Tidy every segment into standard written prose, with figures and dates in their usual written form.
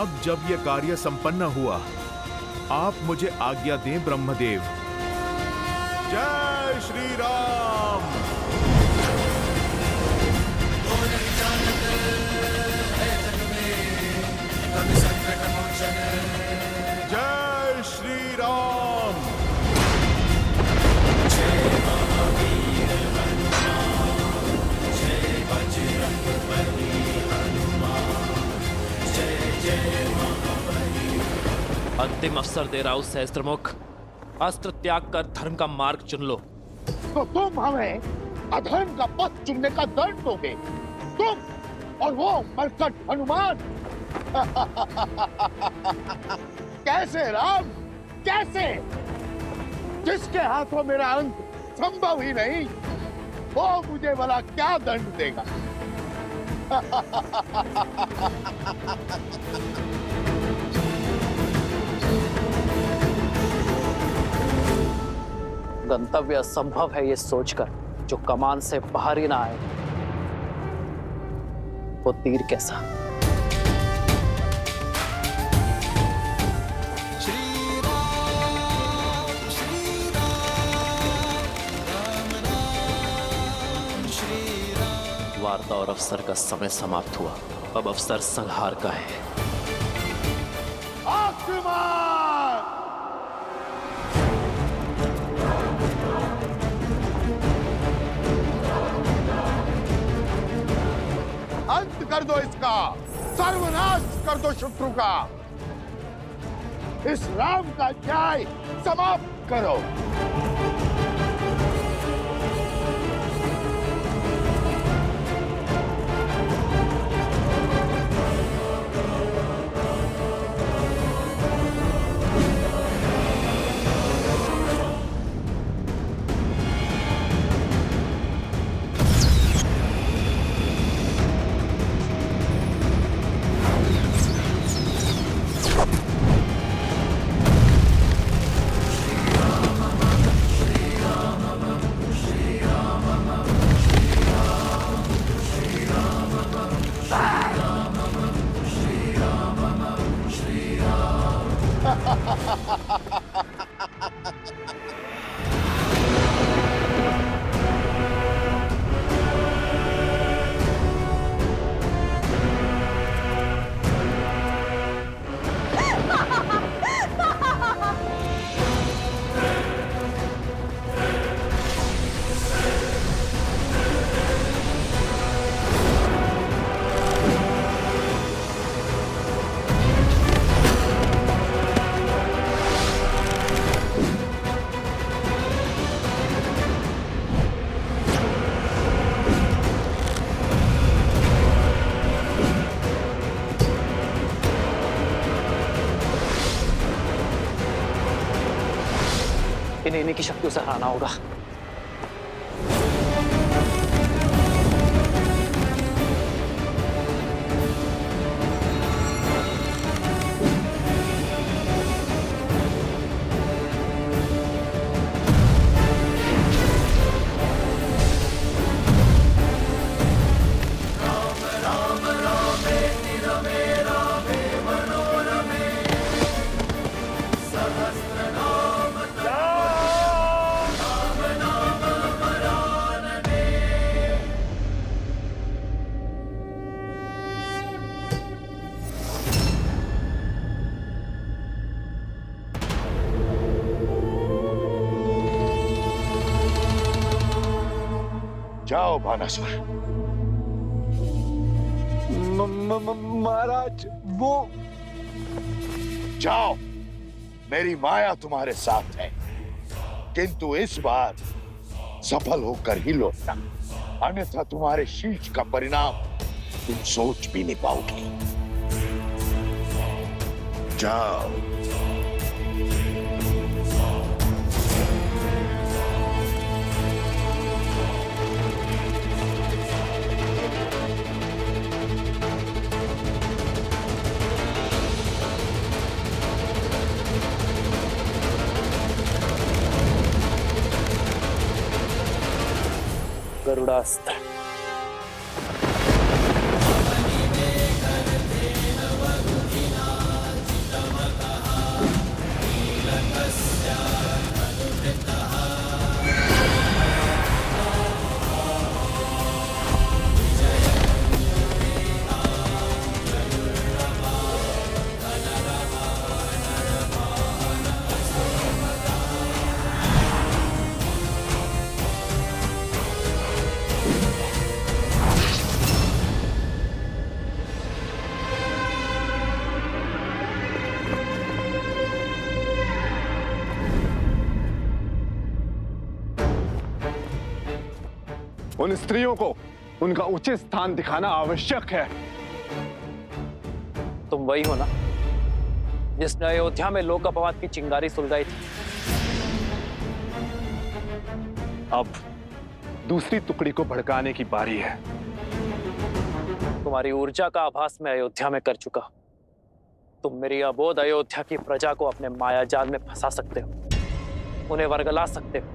अब जब यह कार्य संपन्न हुआ, आप मुझे आज्ञा दें ब्रह्मदेव। जय श्री राम। जय श्री राम। जय महावीर हनुमान, जय बजरंगबली हनुमान, जय जय महाबली। अंतिम अवसर दे रहा हूं सहस्त्रमुख, अस्त्र त्याग कर धर्म का मार्ग चुन लो। तो तुम हमें अधर्म का पथ चुनने का दंड दोगे, तुम और वो मरकट हनुमान। कैसे राम, कैसे? जिसके हाथों मेरा अंत संभव ही नहीं, वो मुझे भला क्या दंड देगा? गंतव्य असंभव है ये सोचकर जो कमान से बाहर ही ना आए, वो तीर कैसा? वार्ता और अवसर का समय समाप्त हुआ, अब अवसर संहार का है। अंत कर दो इसका, सर्वनाश कर दो शत्रु का, इस राम का न्याय समाप्त करो। इन्हीं की शक्तियों से हराना होगा। जाओ भानासुर। महाराज वो। जाओ, मेरी माया तुम्हारे साथ है, किंतु इस बार सफल होकर ही लौटना, अन्यथा तुम्हारे शीश का परिणाम तुम सोच भी नहीं पाओगे। जाओ। गरुड़ास्त्र। उन स्त्रियों को उनका उचित स्थान दिखाना आवश्यक है। तुम वही हो ना जिसने अयोध्या में लोक अपवाद की चिंगारी सुलगाई थी। अब दूसरी टुकड़ी को भड़काने की बारी है। तुम्हारी ऊर्जा का आभास मैं अयोध्या में कर चुका। तुम मेरी अबोध अयोध्या की प्रजा को अपने मायाजाल में फंसा सकते हो, उन्हें वर्गला सकते हो,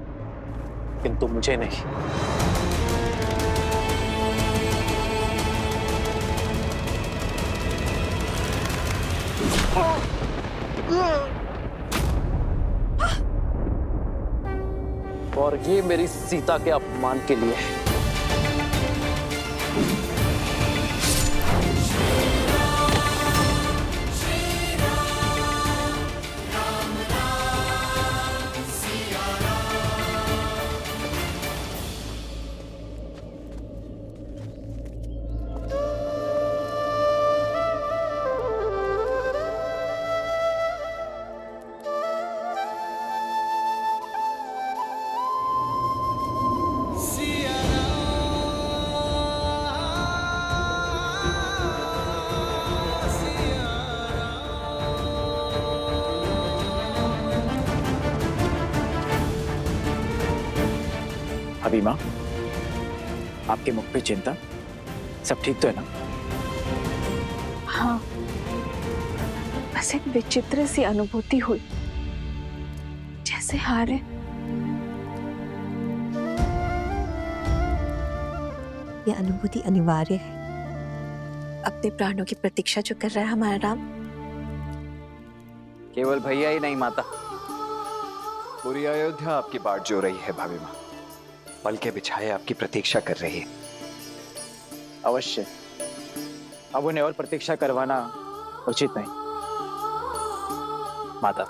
किंतु मुझे नहीं। और ये मेरी सीता के अपमान के लिए है। अभी माँ, आपके मुख पे चिंता, सब ठीक तो है ना? हाँ, बस एक विचित्र सी अनुभूति हुई, जैसे हारे। ये अनुभूति अनिवार्य है। अपने प्राणों की प्रतीक्षा जो कर रहा है हमारा राम। केवल भैया ही नहीं माता, पूरी अयोध्या आपकी बाट जो रही है भाभी माँ। पल के बिछाए आपकी प्रतीक्षा कर रही है। अवश्य, अब उन्हें और प्रतीक्षा करवाना उचित नहीं। माता,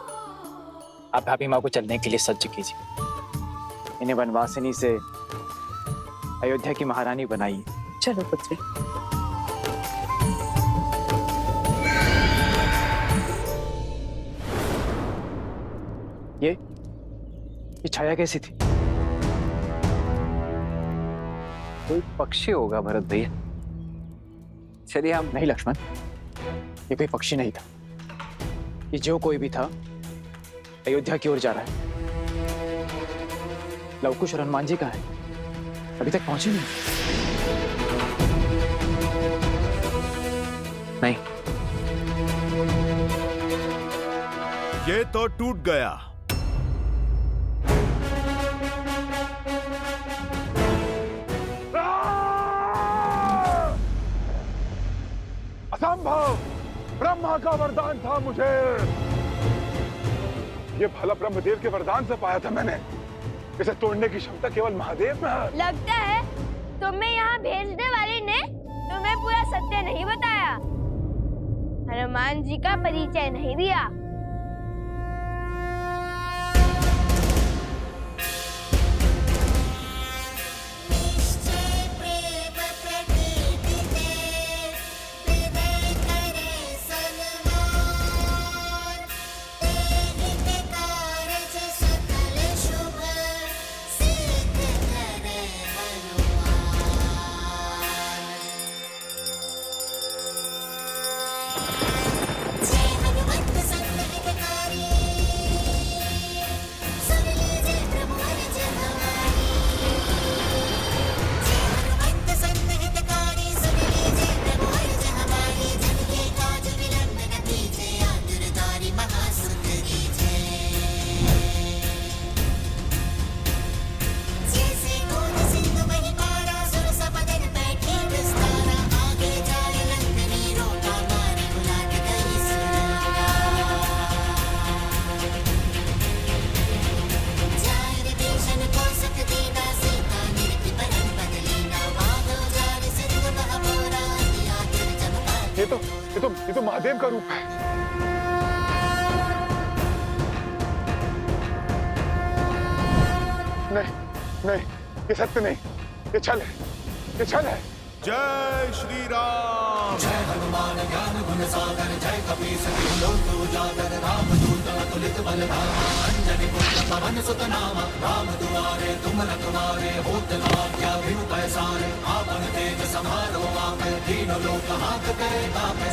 आप भाभी माँ को चलने के लिए सज्ज कीजिए। इन्हें वनवासिनी से अयोध्या की महारानी बनाइए। चलो पुत्री। ये छाया कैसी थी? कोई पक्षी होगा भरत भैया। चलिए हम। नहीं लक्ष्मण, ये कोई पक्षी नहीं था। ये जो कोई भी था अयोध्या की ओर जा रहा है। लवकुश और हनुमान जी कहाँ है? अभी तक पहुंचे नहीं। ये तो टूट गया। असंभव! ब्रह्मा का वरदान था मुझे। ये भला ब्रह्मदेव के वरदान से पाया था मैंने। इसे तोड़ने की क्षमता केवल महादेव में है। लगता है तुम्हें यहाँ भेजने वाले ने तुम्हें पूरा सत्य नहीं बताया, हनुमान जी का परिचय नहीं दिया। ये तो महादेव का रूप है। नहीं नहीं, ये सत्य नहीं, ये छल है, ये छल है। जय श्री राम। जय हनुमान ज्ञान गुण सागर जय कपीस तिहु लोक उजागर रामदूत अतुलित बलधामा अंजनी पुत्र पवन सुत नामा राम दुआरे तुम रखवारे होत न आज्ञा बिनु पैसारे आपन तेज समारो आपे तीनों लोक हांकते कापे।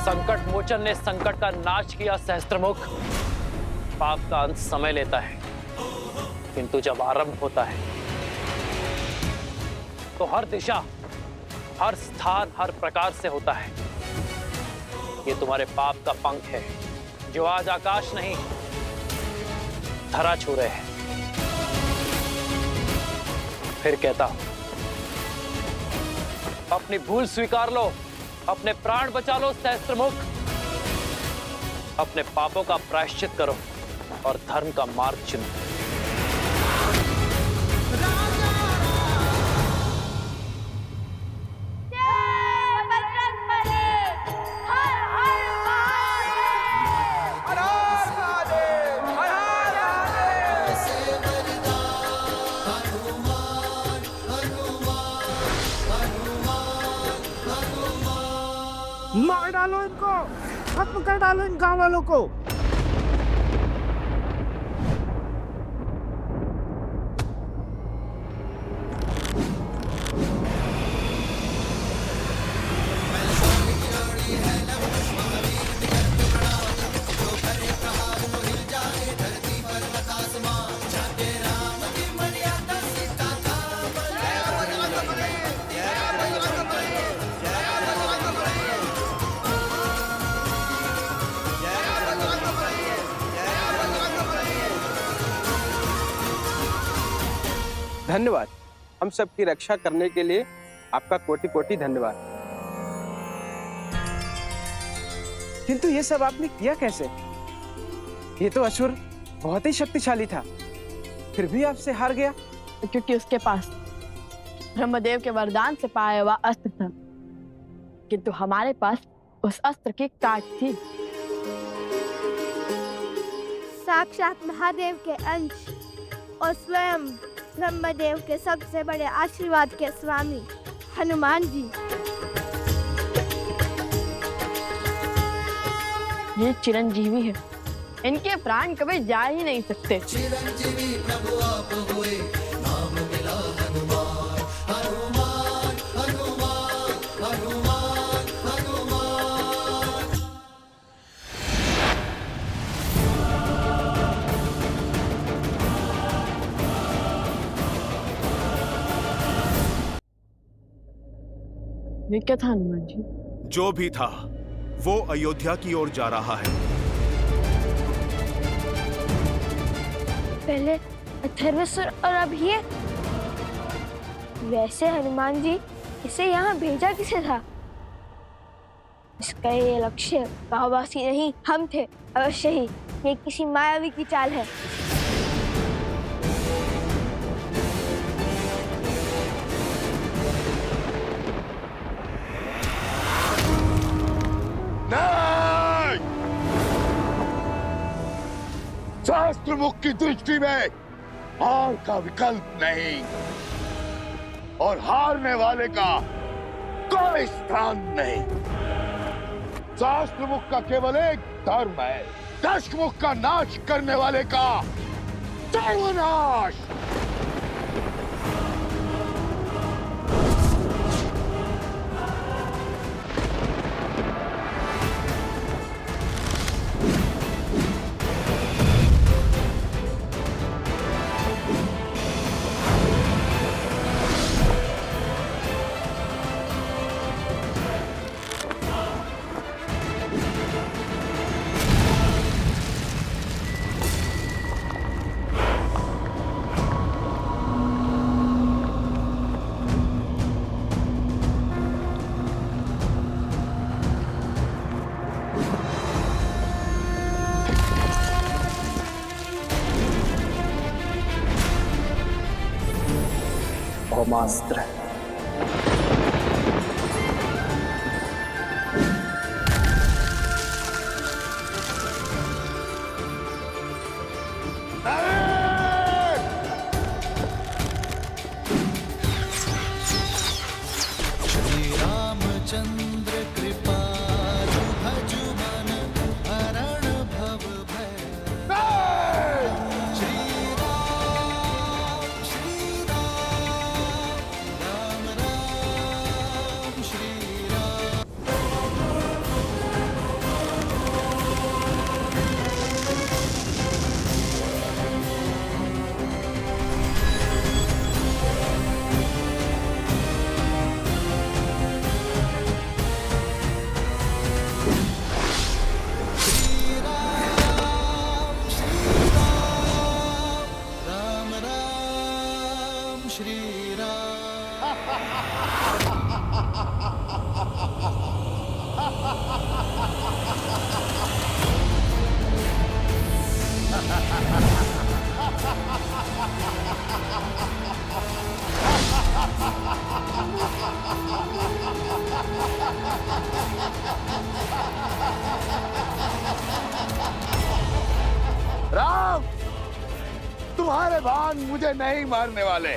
संकट मोचन ने संकट का नाश किया सहस्त्रमुख। पाप का अंत समय लेता है, किंतु जब आरंभ होता है तो हर दिशा, हर स्थान, हर प्रकार से होता है। ये तुम्हारे पाप का पंख है जो आज आकाश नहीं धरा छू रहे हैं। फिर कहता हूं, अपनी भूल स्वीकार लो, अपने प्राण बचा लो सहस्त्रमुख। अपने पापों का प्रायश्चित करो और धर्म का मार्ग चुनो। मार डालो इनको, खत्म कर डालो इन गांव वालों को। धन्यवाद। हम सबकी रक्षा करने के लिए आपका कोटि कोटि धन्यवाद। किंतु ये सब आपने किया कैसे? ये तो असुर बहुत ही शक्तिशाली था, फिर भी आपसे हार गया। क्योंकि उसके पास ब्रह्मदेव के वरदान से पाया हुआ अस्त्र था, किंतु हमारे पास उस अस्त्र की काट थी। साक्षात महादेव के अंश और स्वयं ब्रह्मदेव के सबसे बड़े आशीर्वाद के स्वामी हनुमान जी। ये चिरंजीवी है, इनके प्राण कभी जा ही नहीं सकते। चिरंजीवी प्रभु आप हुए, नाम मिला हनुमान हनुमान हनुमान हनुमान हनुमान। ये क्या था हनुमान जी? जो भी था वो अयोध्या की ओर जा रहा है। पहले अथर्वसुर और अब ये। वैसे हनुमान जी इसे यहाँ भेजा किसे था? इसका ये लक्ष्य गांववासी नहीं, हम थे अवश्य ही। ये किसी मायावी की चाल है। नहीं! सहस्त्रमुख की दृष्टि में हार का विकल्प नहीं और हारने वाले का कोई स्थान नहीं। सहस्त्रमुख का केवल एक धर्म है, दशमुख का नाश करने वाले का सर्वनाश। ब्रह्मास्त्र। राम, तुम्हारे बाण मुझे नहीं मारने वाले।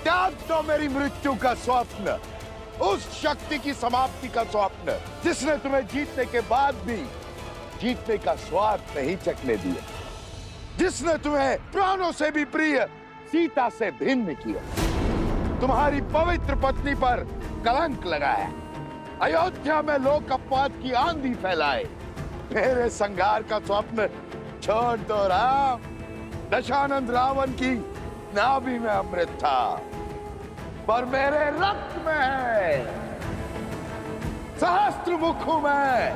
त्याग तो मेरी मृत्यु का स्वप्न, उस शक्ति की समाप्ति का स्वप्न जिसने तुम्हें जीतने के बाद भी जीतने का स्वाद नहीं चखने दिया, जिसने तुम्हें प्राणों से भी प्रिय सीता से भिन्न किया, तुम्हारी पवित्र पत्नी पर कलंक लगाया, अयोध्या में लोक अपवाद की आंधी फैलाए। मेरे संघार का स्वप्न छोड़ दो राम। दशानंद रावण की नाभि में अमृत था, पर मेरे रक्त में है। सहस्त्र मुख हूं मैं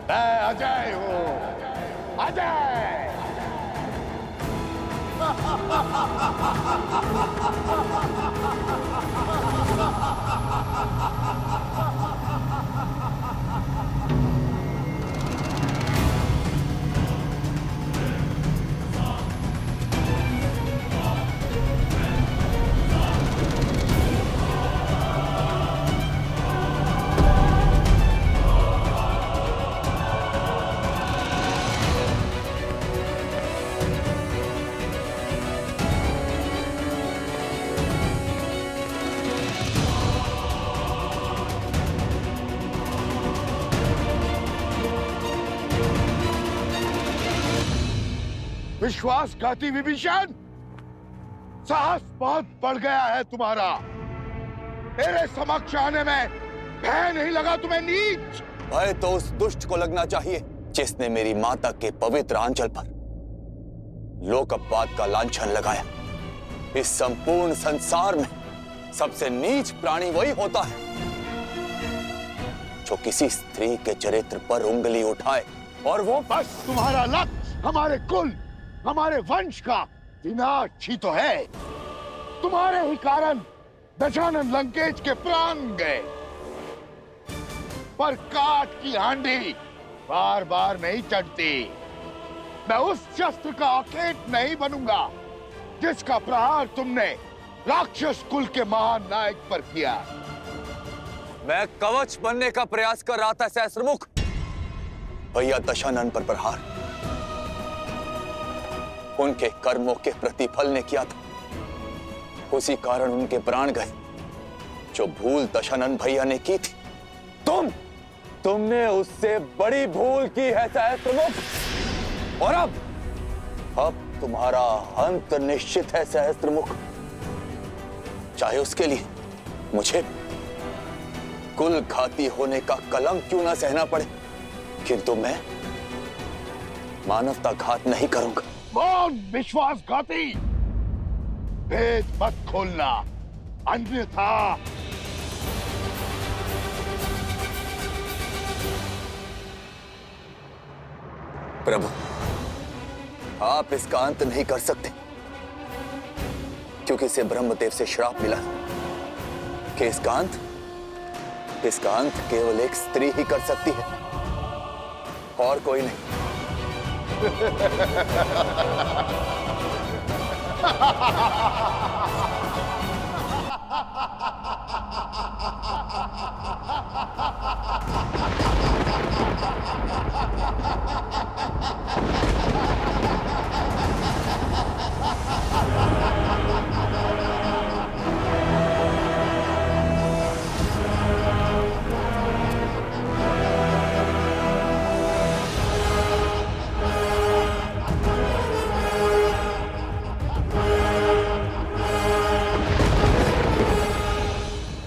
अजय हूं, अजय। विश्वासघाती विभीषण, साहस बहुत बढ़ गया है तुम्हारा। मेरे समक्ष आने में भय नहीं लगा तुम्हें नीच? भय तो उस दुष्ट को लगना चाहिए जिसने मेरी माता के पवित्र आंचल पर लोक अपवाद का लांछन लगाया। इस संपूर्ण संसार में सबसे नीच प्राणी वही होता है जो किसी स्त्री के चरित्र पर उंगली उठाए, और वो बस तुम्हारा लक्ष्य हमारे कुल, हमारे वंश का विनाश ही तो है। तुम्हारे ही कारण दशानन लंकेश के प्राण गए, पर काट की हांडी बार बार नहीं चढ़ती। मैं उस शस्त्र का अखेट नहीं बनूंगा जिसका प्रहार तुमने राक्षस कुल के महान नायक पर किया। मैं कवच बनने का प्रयास कर रहा था सहस्त्रमुख। भैया दशानन पर प्रहार उनके कर्मों के प्रतिफल ने किया था, उसी कारण उनके प्राण गए। जो भूल दशानन भैया ने की थी, तुमने उससे बड़ी भूल की है सहस्त्रमुख। और अब तुम्हारा अंत निश्चित है सहस्त्रमुख। चाहे उसके लिए मुझे कुल घाती होने का कलंक क्यों ना सहना पड़े, किंतु मैं मानवता घात नहीं करूंगा। कौन विश्वासघाती? भेद मत खोलना, अन्यथा प्रभु, आप इसका अंत नहीं कर सकते, क्योंकि इसे ब्रह्मदेव से श्राप मिला कि इसका अंत केवल एक स्त्री ही कर सकती है, और कोई नहीं।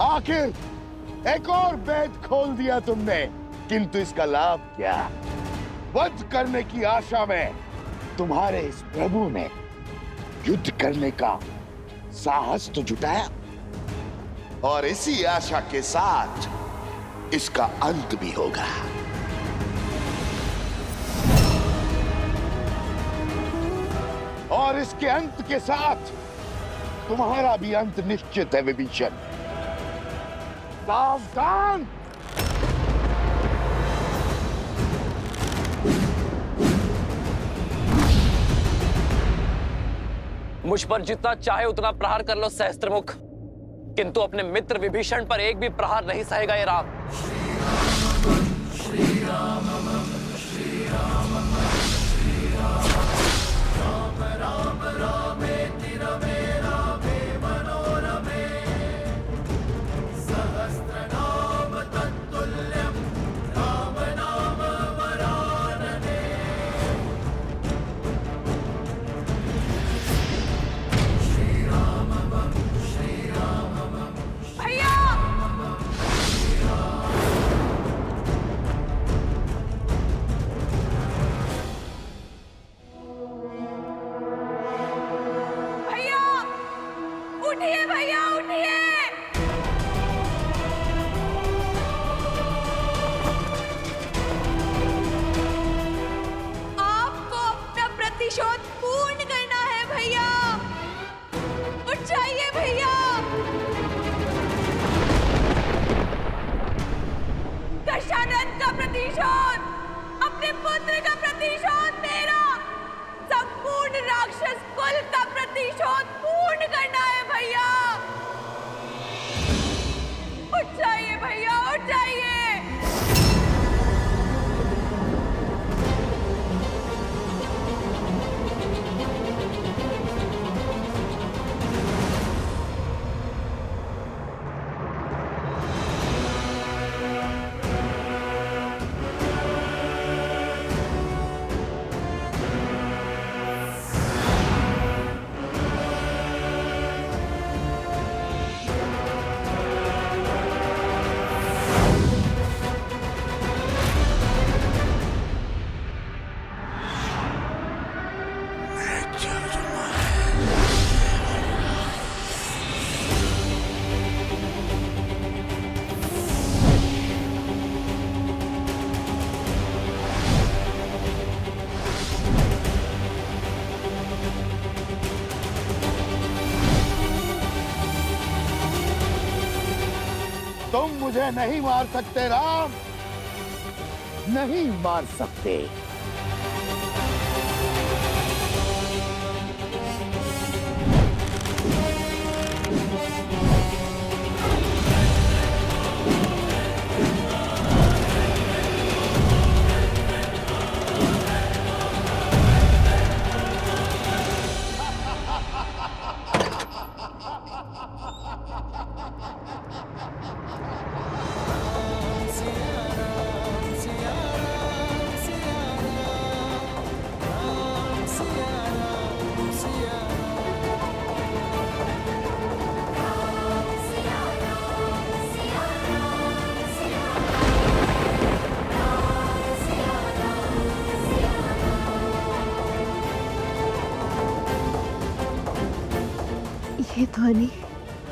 आखिर एक और भेद खोल दिया तुमने, किंतु इसका लाभ क्या? वध करने की आशा में तुम्हारे इस प्रभु ने युद्ध करने का साहस तो जुटाया, और इसी आशा के साथ इसका अंत भी होगा। और इसके अंत के साथ तुम्हारा भी अंत निश्चित है विभीषण। सावधान! मुझ पर जितना चाहे उतना प्रहार कर लो सहस्त्रमुख, किंतु अपने मित्र विभीषण पर एक भी प्रहार नहीं सहेगा ये राम। तुम मुझे नहीं मार सकते राम, नहीं मार सकते। ये ध्वनि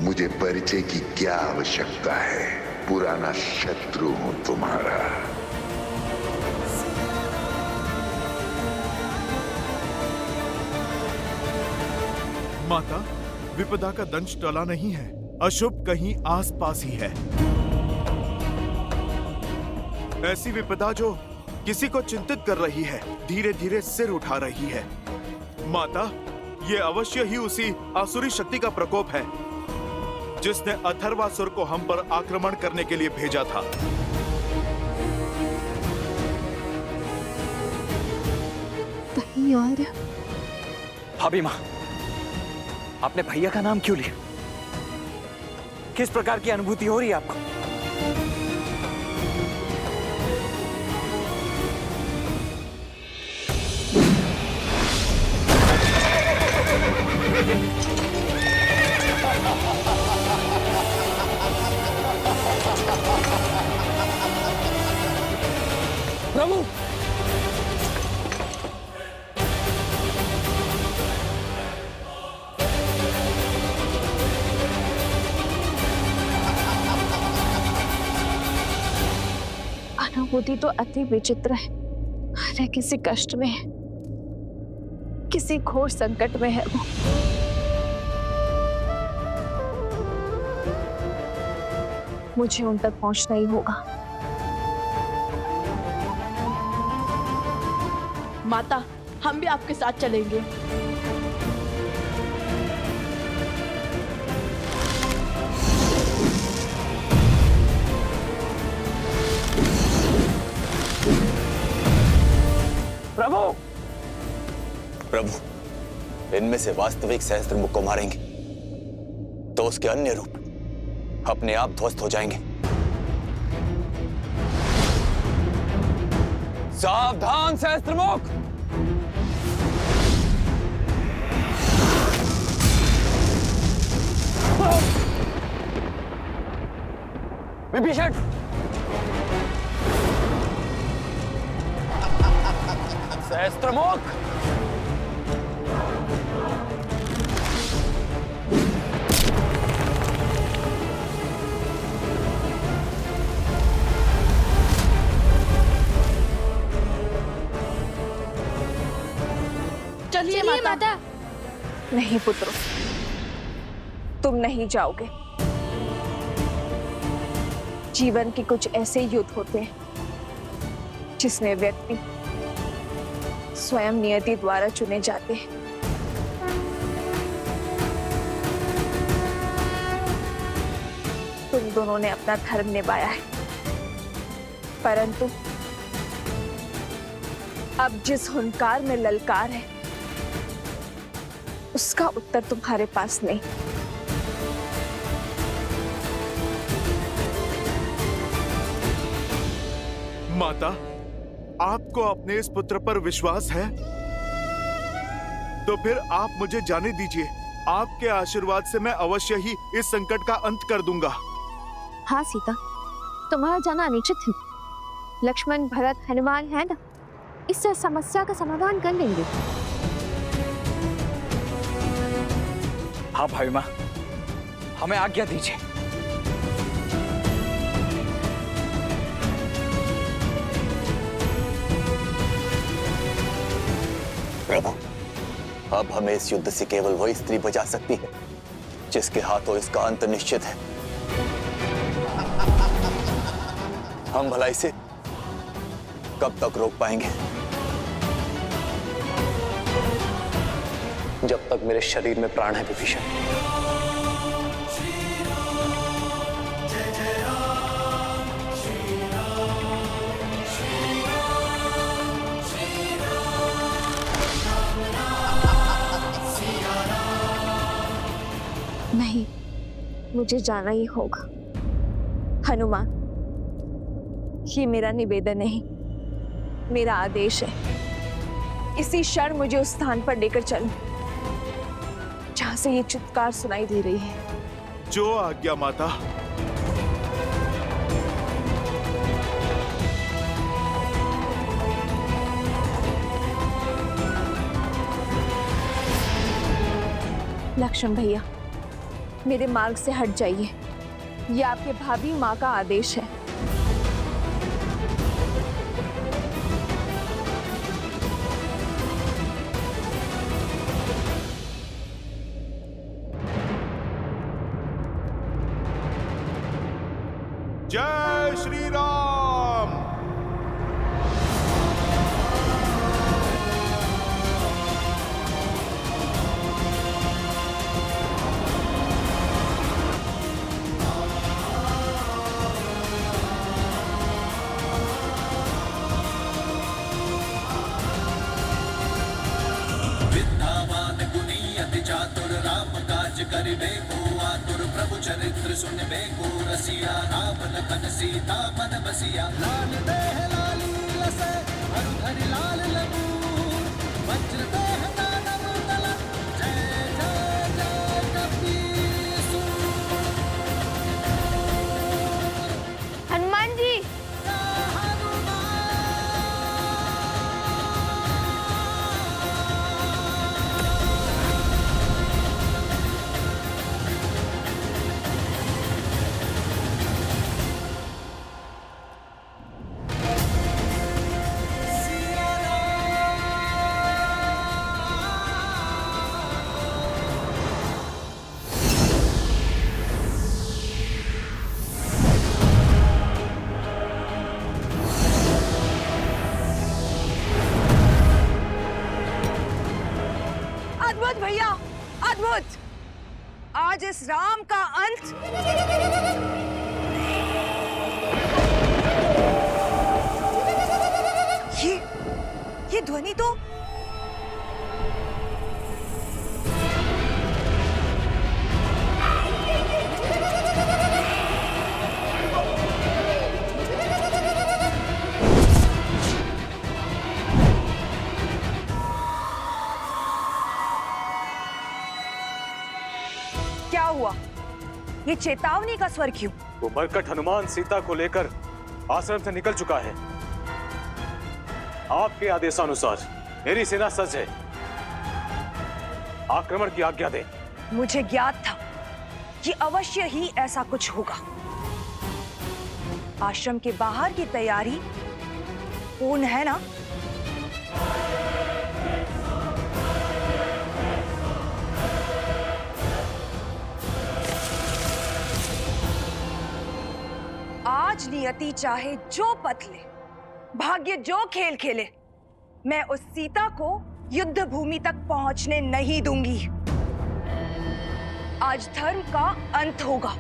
मुझे परिचय की क्या आवश्यकता है, पुराना शत्रु हूं तुम्हारा। माता, विपदा का दंश टला नहीं है, अशुभ कहीं आसपास ही है। ऐसी विपदा जो किसी को चिंतित कर रही है, धीरे धीरे सिर उठा रही है। माता, ये अवश्य ही उसी आसुरी शक्ति का प्रकोप है जिसने अथर्वासुर को हम पर आक्रमण करने के लिए भेजा था। कहीं और। भाभी माँ, आपने भैया का नाम क्यों लिया? किस प्रकार की अनुभूति हो रही है आपको? प्रभु, अनुभूति तो अति विचित्र है। अरे किसी कष्ट में है, किसी घोर संकट में है वो। मुझे उन तक पहुंचना ही होगा। माता, हम भी आपके साथ चलेंगे। प्रभु, प्रभु, इनमें से वास्तविक सहस्त्रमुख को मारेंगे तो उसके अन्य रूप अपने आप ध्वस्त हो जाएंगे। सावधान सहस्त्रमुख! विभीषण! सहस्त्रमुख! चलिए माता। नहीं पुत्रों, तुम नहीं जाओगे। जीवन के कुछ ऐसे युद्ध होते हैं जिसमें व्यक्ति स्वयं नियति द्वारा चुने जाते हैं। तुम दोनों ने अपना धर्म निभाया है, परंतु अब जिस हुंकार में ललकार है उसका उत्तर तुम्हारे पास नहीं। माता, आपको अपने इस पुत्र पर विश्वास है? तो फिर आप मुझे जाने दीजिए। आपके आशीर्वाद से मैं अवश्य ही इस संकट का अंत कर दूंगा। हाँ सीता, तुम्हारा जाना अनिश्चित है। लक्ष्मण, भरत, हनुमान है ना, इससे समस्या का समाधान कर लेंगे। हाँ भाई माँ, हमें आज्ञा दीजिए। प्रभु, अब हमें इस युद्ध से केवल वही स्त्री बचा सकती है जिसके हाथों इसका अंत निश्चित है। हम भला इसे कब तक रोक पाएंगे? जब तक मेरे शरीर में प्राण है विभीषण। नहीं, मुझे जाना ही होगा। हनुमान, ये मेरा निवेदन नहीं, मेरा आदेश है। इसी क्षण मुझे उस स्थान पर लेकर चलो जहां से ये चित्कार सुनाई दे रही है। जो आज्ञा माता। लक्ष्मण भैया, मेरे मार्ग से हट जाइए। ये आपके भाभी माँ का आदेश है। जय श्री राम। विद्यावान गुणी अति चातुर राम काज करिबे को आतुर प्रभु चरित्र सुनबे को रसिया राम लखन सीता मन बसिया लाल देह लाली लसे हरि लाल लगू वज्र देह दानव दल जय जय जय कपीसु। हनुमान जी, अद्भुत भैया, अद्भुत! आज इस राम का अंत ध्वनि तो क्या हुआ? ये चेतावनी का स्वर क्यों? वो मरकट हनुमान सीता को लेकर आश्रम से निकल चुका है। आपके आदेशानुसार मेरी सेना सज्ज है। आक्रमण की आज्ञा दे। मुझे ज्ञात था कि अवश्य ही ऐसा कुछ होगा। आश्रम के बाहर की तैयारी पूर्ण है ना? आज नियति चाहे जो पथ ले, भाग्य जो खेल खेले, मैं उस सीता को युद्ध भूमि तक पहुंचने नहीं दूंगी। आज धर्म का अंत होगा,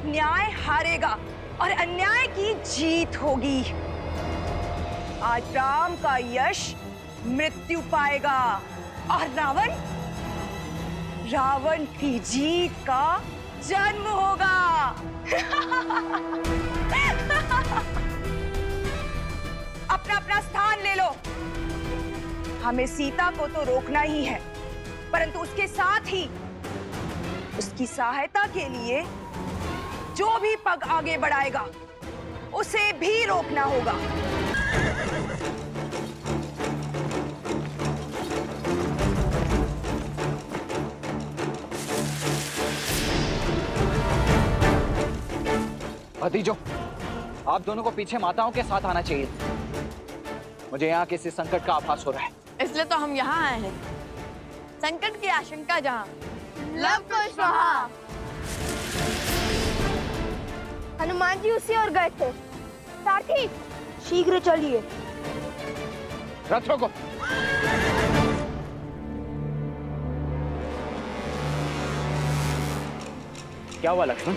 न्याय हारेगा और अन्याय की जीत होगी। आज राम का यश मृत्यु पाएगा और रावण की जीत का जन्म होगा। अपना अपना स्थान ले लो। हमें सीता को तो रोकना ही है, परंतु उसके साथ ही उसकी सहायता के लिए जो भी पग आगे बढ़ाएगा उसे भी रोकना होगा। भतीजों, आप दोनों को पीछे माताओं के साथ आना चाहिए। मुझे यहाँ किसी संकट का आभास हो रहा है, इसलिए तो हम यहाँ आए हैं। संकट की आशंका जहाँ, लव कुश वहाँ। हनुमान जी उसी ओर गए थे। सारथी, शीघ्र चलिए। रथ रोको। क्या हुआ लक्ष्मण?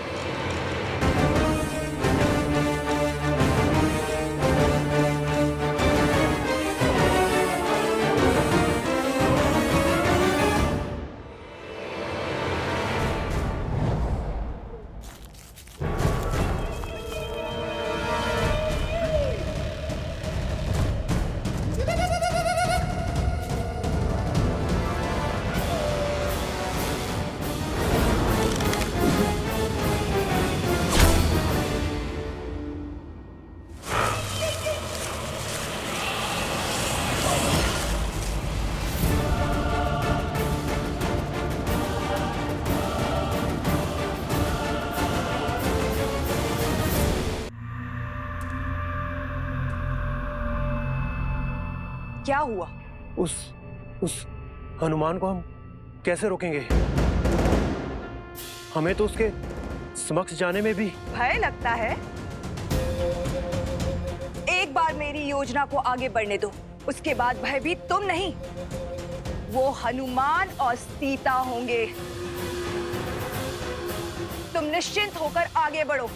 क्या हुआ? उस हनुमान को हम कैसे रोकेंगे? हमें तो उसके समक्ष जाने में भी भय लगता है। एक बार मेरी योजना को आगे बढ़ने दो, उसके बाद भयभीत तुम नहीं, वो हनुमान और सीता होंगे। तुम निश्चिंत होकर आगे बढ़ो।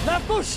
लवकुश,